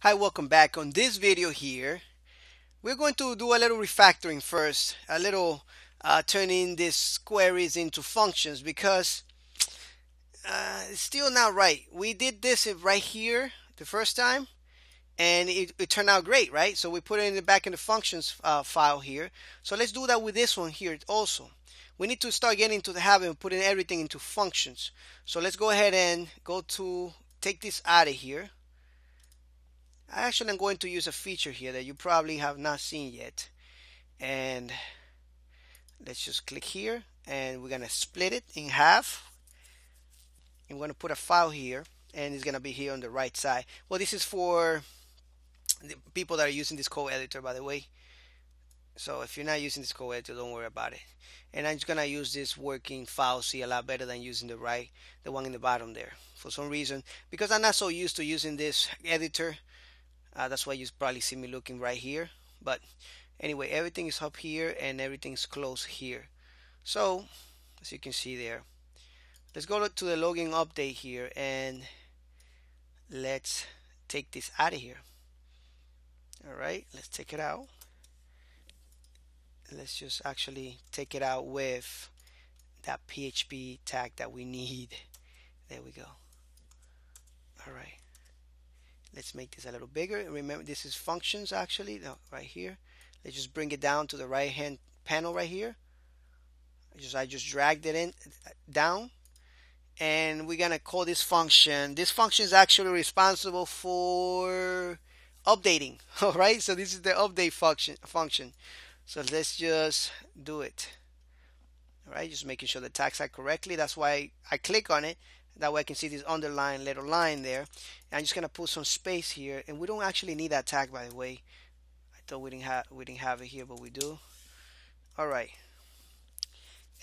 Hi, welcome back. On this video here, we're going to do a little refactoring first, a little turning these queries into functions because it's still not right. We did this right here the first time and it turned out great, right? So we put it back in the functions file here. So let's do that with this one here also. We need to start getting into the habit of putting everything into functions. So let's go ahead and take this out of here. I actually am going to use a feature here that you probably have not seen yet. And let's just click here and we're going to split it in half. And we're going to put a file here and it's going to be here on the right side. Well, this is for the people that are using this code editor, by the way. So if you're not using this code editor, don't worry about it. And I'm just going to use this working file C a lot better than using the one in the bottom there. For some reason, because I'm not so used to using this editor, that's why you probably see me looking right here. But anyway, everything is up here and everything's close here. So as you can see there, let's go to the login update here and let's take this out of here. All right, let's take it out. Let's just actually take it out with that PHP tag that we need. There we go. All right, let's make this a little bigger. Remember, this is functions actually. No, right here. Let's just bring it down to the right hand panel right here. I just dragged it in down, and we're gonna call this function. This function is actually responsible for updating. All right, so this is the update function. So let's just do it. All right, just making sure the tags are correctly. That's why I click on it. That way I can see this underlined little line there. And I'm just gonna put some space here, and we don't actually need that tag, by the way. I thought we didn't have it here, but we do. All right,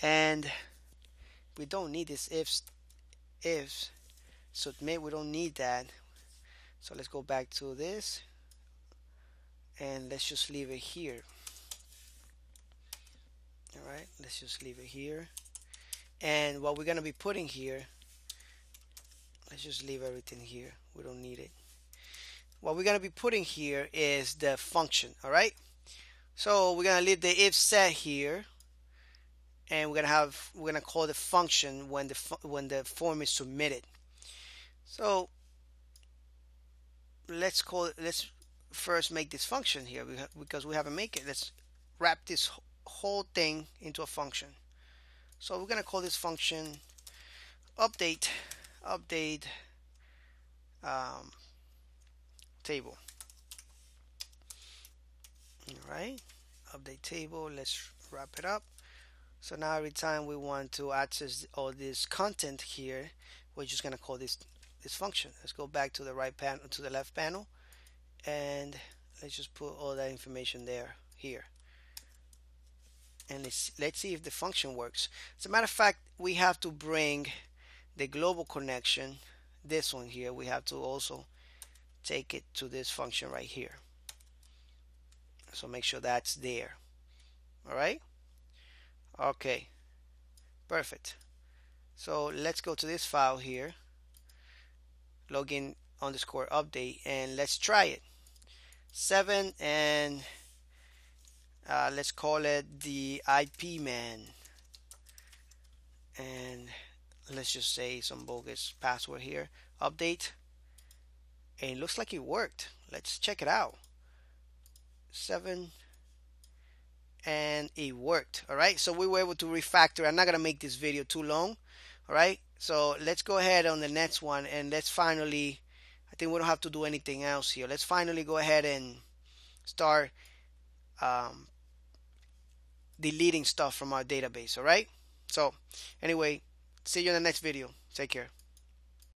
and we don't need this ifs submit. We don't need that. So let's go back to this, and let's just leave it here. All right, let's just leave it here. And what we're gonna be putting here, let's just leave everything here. We don't need it. What we're gonna be putting here is the function. All right, so we're gonna leave the if set here, and we're gonna call the function when the form is submitted. So let's first make this function here because we haven't made it. Let's wrap this whole thing into a function. So we're gonna call this function update table. All right, update table. Let's wrap it up. So now every time we want to access all this content here, we're just gonna call this function. Let's go back to the right panel, to the left panel, and let's just put all that information here. And let's see if the function works. As a matter of fact, we have to bring the global connection, this one here. We have to also take it to this function right here. So make sure that's there. All right. Okay, perfect. So let's go to this file here, login underscore update, and let's try it. 7, and let's call it the IP man, and let's just say some bogus password here. Update, and it looks like it worked. Let's check it out. 7, and it worked. All right, so we were able to refactor. I'm not gonna make this video too long. All right, so let's go ahead on the next one, and let's finally, I think we don't have to do anything else here. Let's finally go ahead and start deleting stuff from our database. All right, so anyway, see you in the next video. Take care.